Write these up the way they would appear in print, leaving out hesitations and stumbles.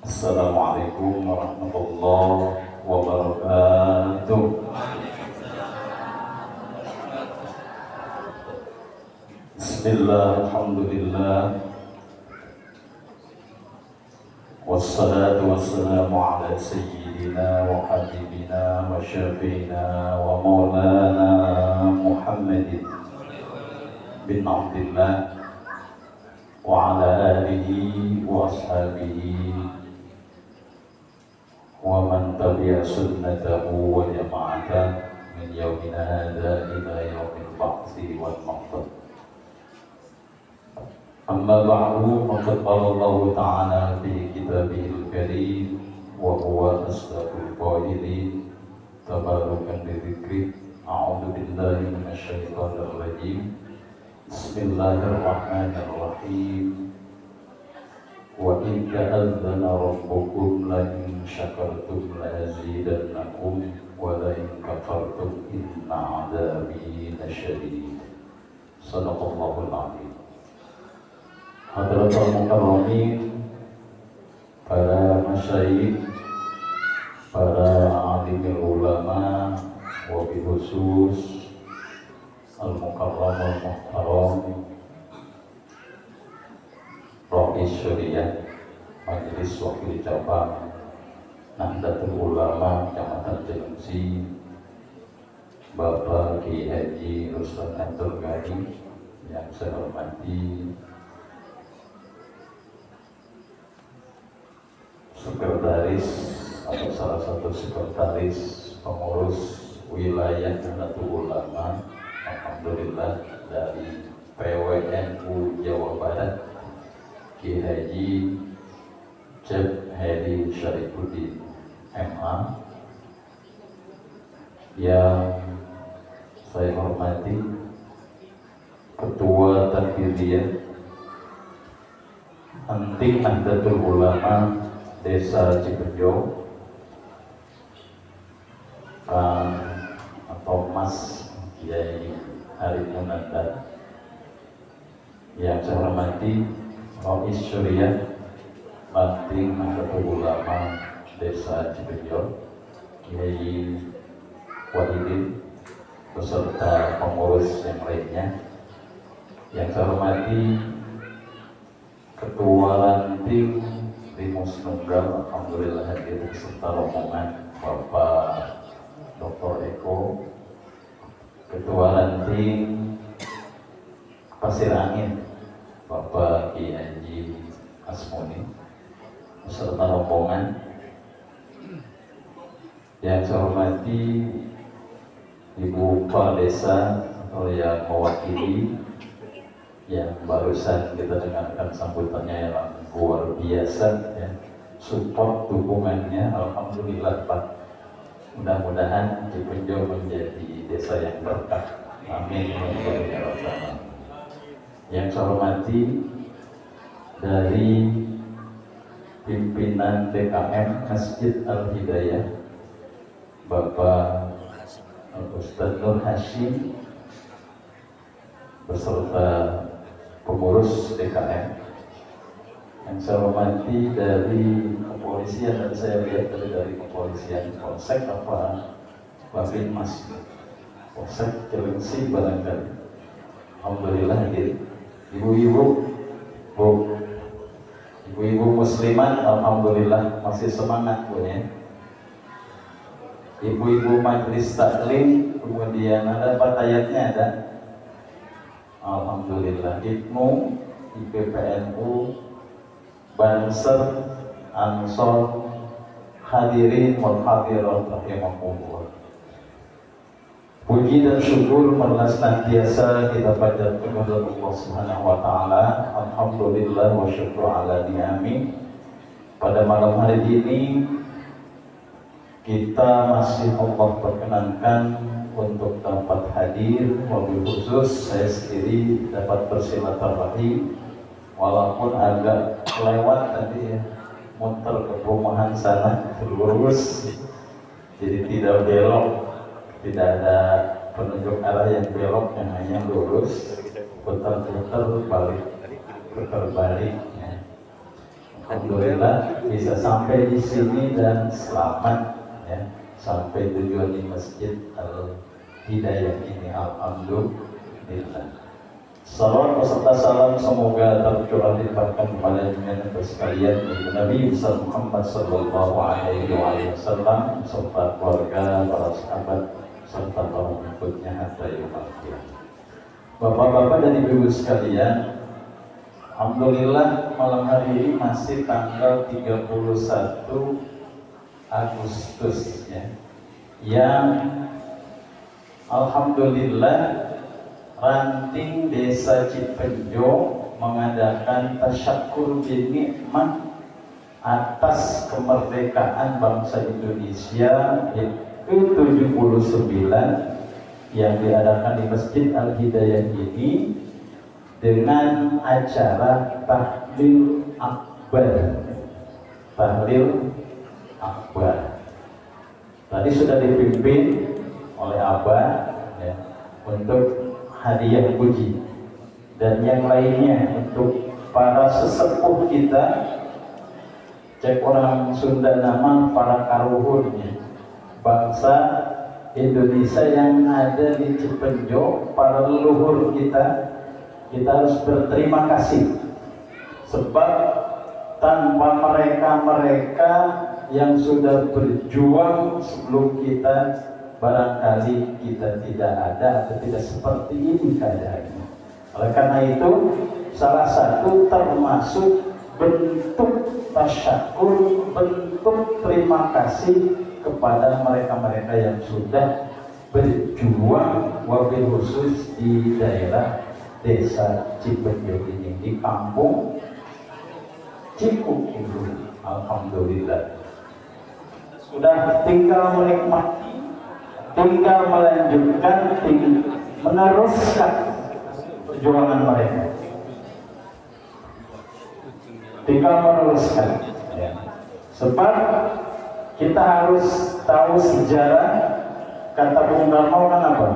Assalamualaikum warahmatullahi wabarakatuh. Bismillah, alhamdulillah, wassalatu wassalamu ala sayyidina wa habibina wa syafiina wa maulana Muhammadin bin Abdillah wa ala alihi wa ashabihi wa man tabi'a sunnatahu wa jama'ata min yawmina hadha ila yawmil ba'thi wal maqfad. Amma ba'du, faqad qala Allah ta'ala fi kitabihil karim wa huwa asdaqul qailin tabarukan bi dzikrih. A'udzu billahi minasy syaithanir rajim. Bismillahirrahmanirrahim. Wa in ta'adzana rabbukum la in syakartum la azidannakum wa la in kafartum inna 'adzabi lasyadid. Shadaqallahul 'azim. Hadratul mukarramin, para masyayikh, para alimul ulama, wabil khusus al-mukarram al-muhtaram Rais Syariah Majelis Wakil Cabang Nahdlatul Ulama Kecamatan Cilengsi, Bapak Kiai Haji Ruslan Abdul Ghani yang saya hormati, sekretaris atau salah satu sekretaris pengurus wilayah Nahdlatul Ulama, alhamdulillah, dari PWNU Jawa Barat, Kiai Haji Cep Hedi Syarifuddin MA, yang saya hormati Ketua Takbiriyah Anting Nahdlatul Ulama Desa Cibejo, atau Mas Kiai Arif Munandar, yang saya hormati Rais Syariah Anting Nahdlatul Ulama Desa Cibejo Kiai Wahidin beserta pengurus yang lainnya, yang saya hormati Ketua Ranting Limus Nunggal, alhamdulillah hadir beserta rombongan Bapak Dr. Eko, Ketua Ranting Pasir Angin Bapak Kiai Haji Asmuni beserta rombongan, yang saya hormati Ibu Kepala Desa atau yang mewakili, yang barusan kita dengarkan sambutannya yang luar biasa, ya. Support dukungannya, alhamdulillah Pak. Mudah-mudahan Cibejo menjadi desa yang berkah. Amin. Yang saya hormati dari pimpinan DKM Masjid Al-Hidayah, Bapak Ustadz Nur Hashim beserta pengurus DKM, yang saya hormati dari kepolisian, dan saya lihat dari kepolisian Polsek apa Babin Mas Polsek Cilengsi barangkali, alhamdulillah hadir. Ibu-ibu, ibu-ibu muslimat, alhamdulillah masih semangat punya. Ibu-ibu majelis taklim, kemudian ada patayatnya ada, alhamdulillah. IPMU, IPPNU, Banser, Ansor, hadirin wal hadirat rahimakumullah. Puji dan syukur marilah senantiasa kita panjatkan kepada Allah Subhanahu wa taala. Alhamdulillah wa syukur ala ni'ami. Pada malam hari ini kita masih Allah perkenankan untuk dapat hadir, wabil khusus saya sendiri dapat bersilaturahim, walaupun agak lewat tadi ya, muter ke perumahan sana lurus, jadi tidak belok. Tidak ada penunjuk arah yang belok, yang hanya lurus, putar-putar balik, putar balik. Ya. Alhamdulillah bisa sampai di sini dan selamat ya, sampai tujuan di Masjid Al Hidayah ini. Alhamdulillah. Salawat beserta salam semoga tercurah dilimpahkan kepada junjungan sekalian Nabi Muhammad sallallahu alaihi wasallam serta keluarga, para sahabat serta para pengikutnya hatta yaumil qiyamah. Bapak-bapak dan ibu-ibu sekalian, alhamdulillah malam hari ini masih tanggal 31 Agustus ya, yang alhamdulillah ranting Desa Cipenjo mengadakan tasyakur binikmah atas kemerdekaan bangsa Indonesia itu 79 yang diadakan di Masjid Al Hidayah ini dengan acara tahlil akbar. Tahlil akbar tadi sudah dipimpin oleh Abah ya, untuk hadiah puji dan yang lainnya untuk para sesepuh kita, cek orang Sunda nama para karuhunnya bangsa Indonesia yang ada di Cipenjo, para leluhur kita harus berterima kasih sebab tanpa mereka yang sudah berjuang sebelum kita, barangkali kita tidak ada atau tidak seperti ini keadaannya. Oleh karena itu, salah satu termasuk bentuk tasyakur, bentuk terima kasih kepada mereka-mereka yang sudah berjuang, wabil khusus di daerah Desa Cipenjo ini, di kampung Cikuk itu. Alhamdulillah sudah tinggal menikmati, tinggal melanjutkan, meneruskan perjuangan mereka, tinggal meneruskan ya. Sebab kita harus tahu sejarah. Kata Bung Karno kan apa?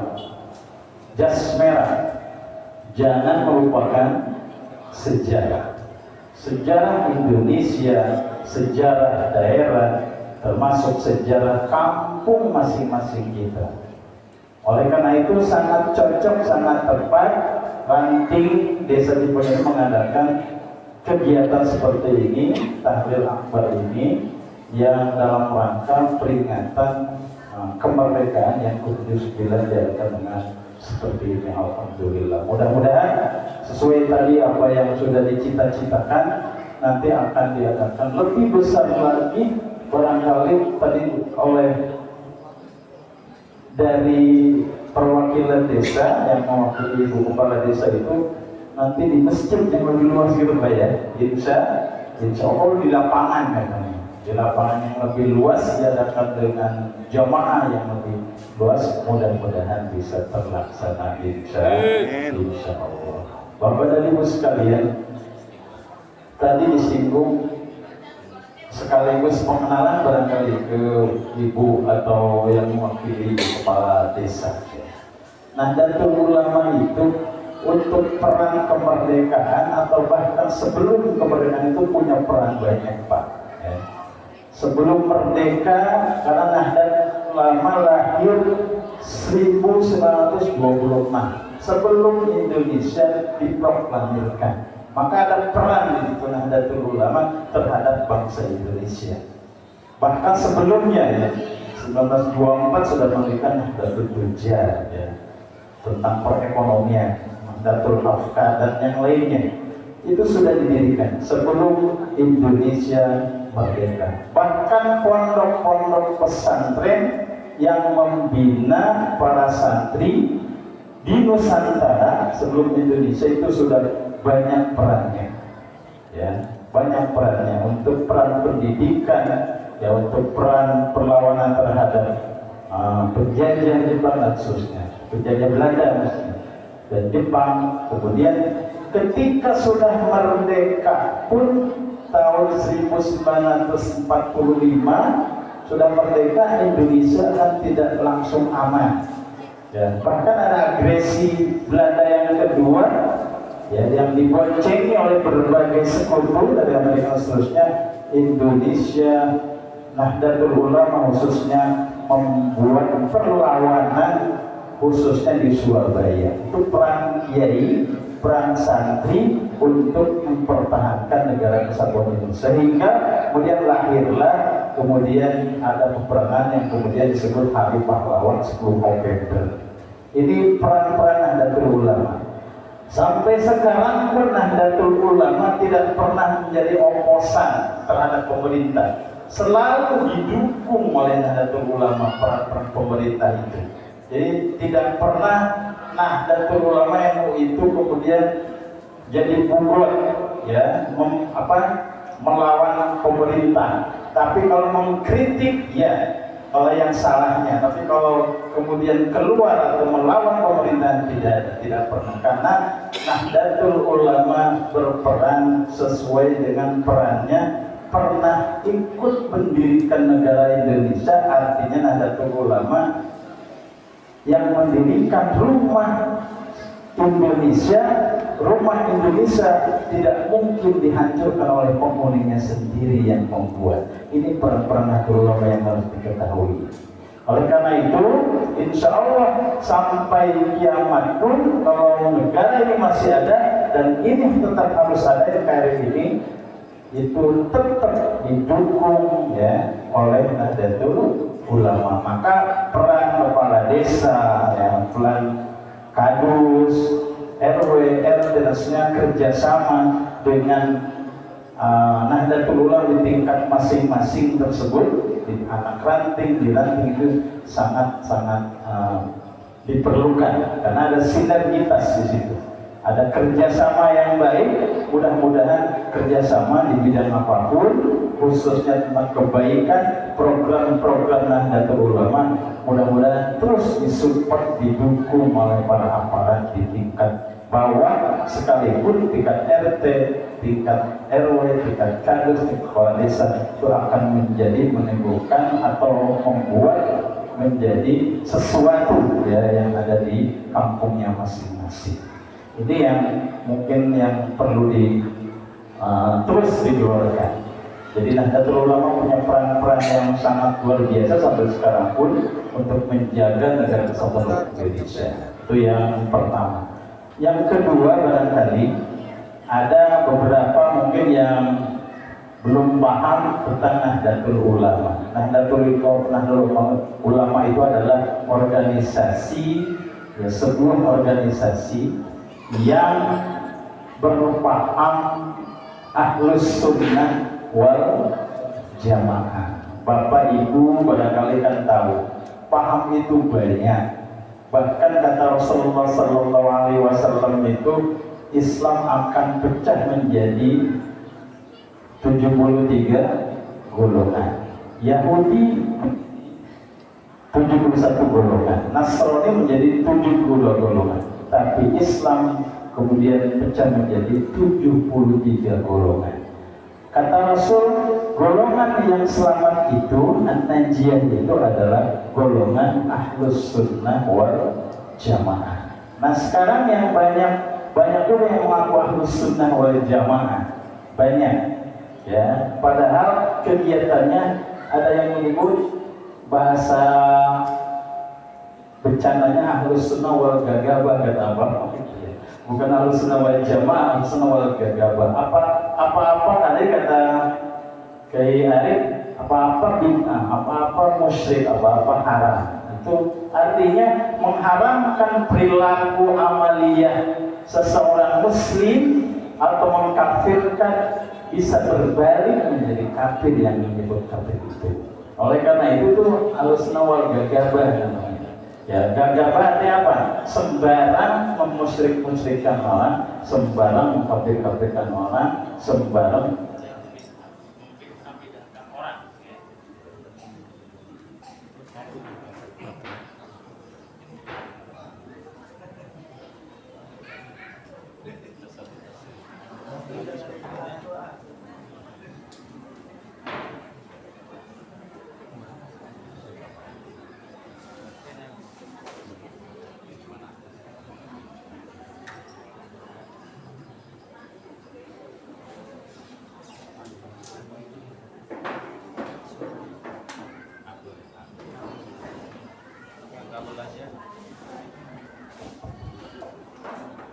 Jas merah, jangan melupakan sejarah. Sejarah Indonesia, sejarah daerah, termasuk sejarah kampung masing-masing kita. Oleh karena itu sangat cocok, sangat tepat ranting Desa Cipenjo mengadakan kegiatan seperti ini, tahlil akbar ini, yang dalam rangka peringatan kemerdekaan yang ke-79 diadakan dengan seperti ini. Alhamdulillah. Mudah-mudahan sesuai tadi apa yang sudah dicita-citakan, nanti akan diadakan lebih besar lagi. Barangkali tadi oleh dari perwakilan desa yang mewakili ibu kepala desa itu, nanti di masjid yang lebih luas gitu Pak ya, insya Allah di lapangan katanya, di lapangan yang lebih luas diadakan dengan jamaah yang lebih luas. Mudah-mudahan bisa terlaksana insya Allah. Bapak dan Ibu sekalian, tadi disinggung sekaligus pengenalan barangkali ke ibu atau yang mewakili kepala desa. Nahdlatul Ulama itu untuk peran kemerdekaan atau bahkan sebelum kemerdekaan itu punya peran banyak Pak. Sebelum merdeka, karena Nahdlatul Ulama lahir 1926 sebelum Indonesia diproklamirkan. Maka ada peran di situ Nahdlatul Ulama terhadap bangsa Indonesia. Bahkan sebelumnya ya, 1924 sudah memberikan Nahdlatul Tujar ya, tentang perekonomian, Nahdlatul Afkar dan yang lainnya. Itu sudah didirikan sebelum Indonesia merdeka. Bahkan pondok-pondok pesantren yang membina para santri di Nusantara sebelum Indonesia itu sudah banyak perannya, ya, banyak perannya untuk peran pendidikan, ya, untuk peran perlawanan terhadap penjajah Jepang dan seterusnya, penjajah Belanda dan Jepang. Kemudian ketika sudah merdeka pun tahun 1945 sudah merdeka, Indonesia kan tidak langsung aman. Ya, bahkan ada agresi Belanda yang kedua ya, yang diboncengi oleh berbagai sekutu dari Amerika dan seterusnya. Indonesia, Nahdlatul Ulama khususnya membuat perlawanan khususnya di Surabaya. Itu perang kiai, perang santri untuk mempertahankan negara kesatuan itu, sehingga kemudian lahirlah kemudian ada peperangan yang kemudian disebut Hari Pahlawan 10 November. Ini perang-perang Nahdlatul Ulama. Sampai sekarang pun Nahdlatul Ulama tidak pernah menjadi oposan terhadap pemerintah, selalu didukung oleh Nahdlatul Ulama peran pemerintah itu. Jadi tidak pernah Nahdlatul Ulama MUI itu kemudian jadi bubrut, ya, melawan pemerintah. Tapi kalau mengkritik, ya, kalau yang salahnya. Tapi kalau kemudian keluar atau melawan pemerintahan, tidak pernah. Karena Nahdlatul Ulama berperan sesuai dengan perannya, pernah ikut mendirikan negara Indonesia. Artinya Nahdlatul Ulama yang mendirikan rumah Indonesia tidak mungkin dihancurkan oleh penghuninya sendiri yang membuat. Ini peran-peran Nahdlatul Ulama yang harus diketahui. Oleh karena itu, insya Allah sampai kiamat pun kalau negara ini masih ada dan ini tetap harus ada, NKRI ini itu tetap didukung, ya, oleh Nahdlatul Ulama. Maka peran kepala desa, ya, peran kadus, RW, RT, kerjasama dengan Nahdlatul Ulama di tingkat masing-masing tersebut, di anak ranting, di ranting itu sangat-sangat diperlukan karena ada sinergitas di situ. Ada kerjasama yang baik. Mudah-mudahan kerjasama di bidang apapun, khususnya tentang kebaikan, program-program Nahdlatul Ulama, mudah-mudahan terus disupport, didukung oleh para aparat di tingkat bawah, sekalipun tingkat RT, tingkat RW, tingkat kadus, tingkat kepala desa itu akan menjadi menimbulkan atau membuat menjadi sesuatu, ya, yang ada di kampungnya masing-masing. Ini yang mungkin yang perlu terus digelorakan. Jadi Nahdlatul Ulama punya peran-peran yang sangat luar biasa sampai sekarang pun untuk menjaga negara kesatuan Indonesia. Itu yang pertama. Yang kedua, barangkali ada beberapa mungkin yang belum paham tentang Nahdlatul Ulama. Nahdlatul Ulama itu adalah organisasi, ya, sebuah organisasi yang berpaham Ahlus Sunnah wal Jamaah. Bapak Ibu barangkali kan tahu, paham itu banyak. Bahkan kata Rasulullah Sallallahu Alaihi Wasallam itu, Islam akan pecah menjadi 73 golongan. Yahudi 71 golongan, Nasrani menjadi 72 golongan. Tapi Islam kemudian pecah menjadi 73 golongan. Kata Rasul, golongan yang selamat itu, An-Najiyah itu adalah golongan Ahlus Sunnah wal Jamaah. Nah sekarang yang banyak juga yang mengaku Ahlus Sunnah wal Jamaah, banyak, ya. Padahal kegiatannya ada yang menyebut bahasa bercandanya Ahlus Sunnah wal Gagabah, kata apa? Bukan Ahlus Sunnah wal Jamaah, Ahlus Sunnah wal Gagabah. Apa-apa tadi kata Kiai Arif, apa-apa bid'ah, apa-apa musyrik, apa-apa haram. Itu artinya mengharamkan perilaku amaliyah seseorang muslim atau mengkafirkan, bisa berbalik menjadi kafir yang menyebut kafir itu. Oleh karena itu tuh Ahlus Sunnah wal Gagabah namanya. Ya, gagabah artinya apa? Sembarang memusyrik-musyrikkan orang, sembarang mengkafir-kafirkan orang, sembarang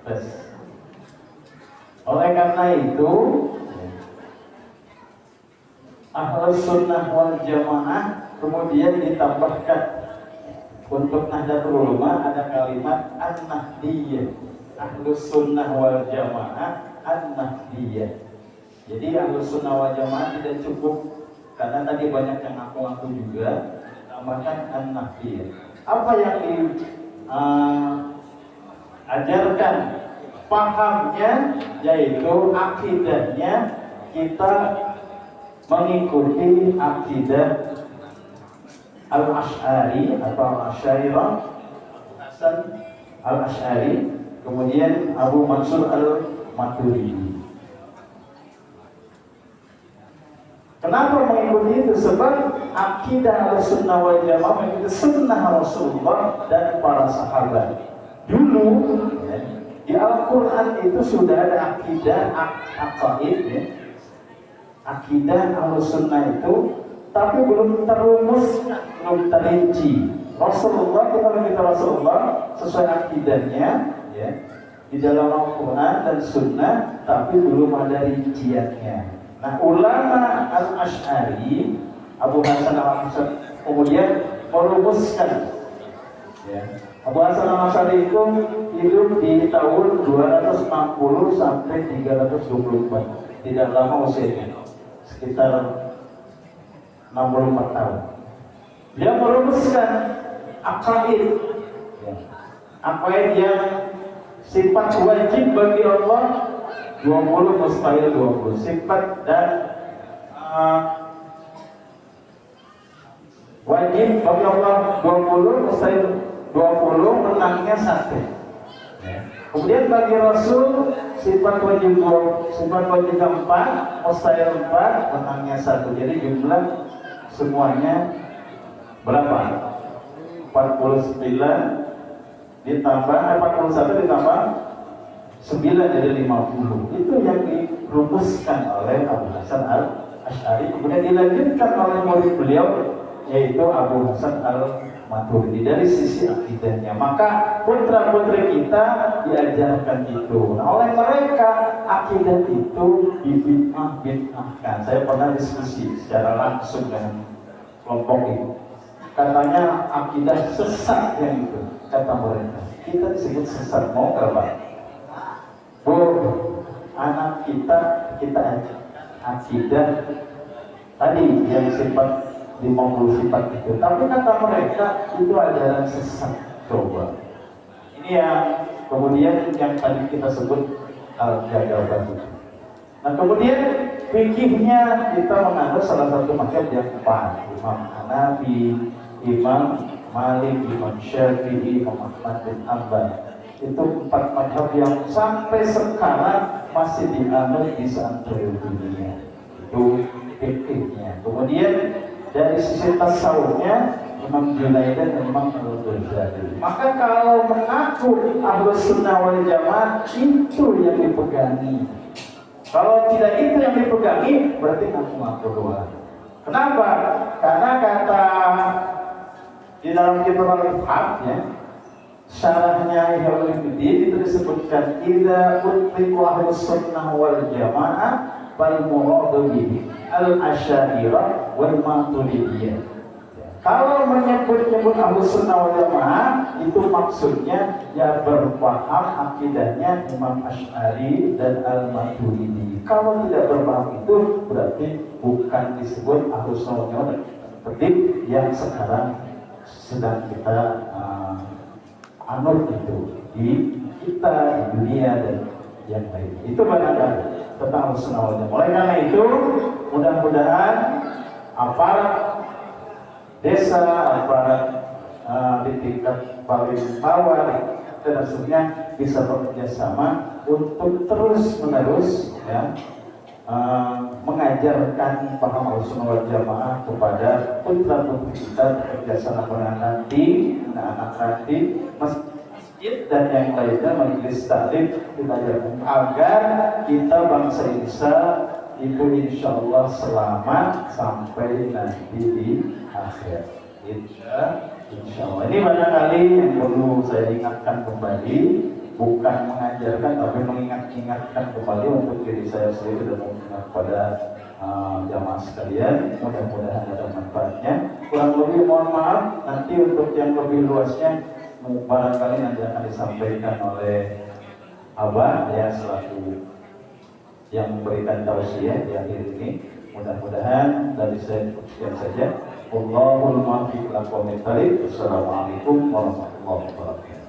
Terus, oleh karena itu Ahlus Sunnah wal Jamaah kemudian ditambahkan untuk Nahdlatul Ulama ada kalimat An-Nahdiyah. Ahlus Sunnah wal Jamaah An-Nahdiyah. Jadi Ahlus Sunnah wal Jamaah tidak cukup karena tadi banyak yang ngaku-ngaku juga, tambahkan An-Nahdiyah. Apa yang diajarkan pahamnya yaitu akidahnya kita mengikuti akidah Al-Asy'ari atau Al-Asy'ariyah, Hasan Al-Asy'ari, kemudian Abu Mansur Al-Maturidi. Kenapa mengikuti itu? Sebab akidah Ahlussunnah wal Jamaah mengikuti sunnah Rasulullah dan para sahabat. Dulu ya, di Al-Quran itu sudah ada akidah aqaid ya. Akidah Ahlussunnah itu, tapi belum terumus, belum terinci. Rasulullah, kita mengikuti Rasulullah sesuai akidahnya ya, di dalam Al-Quran dan Sunnah, tapi belum ada rinciannya. Nah, ulama Al-Asy'ari, Abu Hasan Al-Asy'ari kemudian merumuskan ya. Abu Hasan Al-Asy'ari itu hidup di tahun 260 sampai 324, tidak lama usianya, sekitar 64 tahun. Dia merumuskan aqaid ya. Aqaid yang sifat wajib bagi Allah 20, mustahil 20, sifat dan wajib bagi Allah 20, mustahil 20, menangnya 1 ya. Kemudian bagi Rasul sifat wajib 2, sifat wajib 4, mustahil 4, menangnya 1. Jadi jumlah semuanya berapa? 49 ditambah 41 ditambah 9 jadi 50. Itu yang dirumuskan oleh Abu Hasan Al-Asy'ari, kemudian dilanjutkan oleh murid beliau yaitu Abu Hasan Al-Maturidi dari sisi akidahnya. Maka putra-putri kita diajarkan itu. Nah, oleh mereka akidah itu dibid'ah-bid'ahkan. Saya pernah diskusi secara langsung dengan kelompok itu. Katanya akidah sesat yang itu, kata mereka. Kita disebut sesat, mau nggak Pak? Bu, anak kita aja akidah tadi yang sifat 50 sifat itu, tapi kata mereka itu ajaran sesat. Coba ini yang kemudian yang tadi kita sebut al-jadal. Nah, kemudian fikihnya kita menganut salah satu mazhab yang 4, Imam Hanafi, Imam Malik, Imam Syafi'i, Imam Ahmad bin Hanbal. Itu 4 mazhab yang sampai sekarang masih dianut di seantero dunia. Itu fikihnya. Kemudian dari sisi tasawufnya Imam Junaid dan Imam Al-Ghazali. Maka kalau mengaku Ahlus Sunnah wal Jamaah itu yang dipegangi. Kalau tidak itu yang dipegangi berarti ngaku-ngaku doang. Kenapa? Karena kata di dalam kitab Al-Ifham ya, syarahnya Ihya Ulumuddin itu disebutkan idza utliqa Ahlus Sunnah wal Jamaah fal muradu bihi al-Asy'ariyah wal Maturidiyah. Kalau menyebut-nyebut Ahlus Sunnah wal Jamaah itu maksudnya ya berpaham akidahnya Imam Asy'ari dan Al-Maturidi. Kalau tidak berpaham itu berarti bukan disebut Ahlus Sunnah wal Jamaah seperti yang sekarang sedang kita anut itu di kita, di dunia dan yang lain. Itu barangkali tentang Ahlus Sunnah wal Jamaah. Oleh karena itu mudah-mudahan aparat desa, aparat di tingkat paling bawah terusnya bisa bekerja sama untuk terus-menerus ya, mengajarkan paham Ahlus Sunnah wal Jamaah kepada putra-putri kita, bekerja sama dengan nanti anak-anak nanti masjid dan yang lainnya, majelis taklim kita ajarkan agar kita bangsa Indonesia itu insya Allah selamat sampai nanti di akhir. Insya Allah. Ini barangkali yang perlu saya ingatkan kembali, bukan mengajarkan tapi mengingatkan kembali untuk diri saya sendiri dan mungkin kepada jamaah sekalian. Mudah-mudahan ada manfaatnya. Kurang lebih mohon maaf, nanti untuk yang lebih luasnya barangkali nanti akan disampaikan oleh Abah ya selaku yang memberikan tausiah di akhir ini. Mudah-mudahan dari saya sekian saja. Allahul muwaffiq ila aqwamit thariq. Wassalamualaikum warahmatullahi wabarakatuh.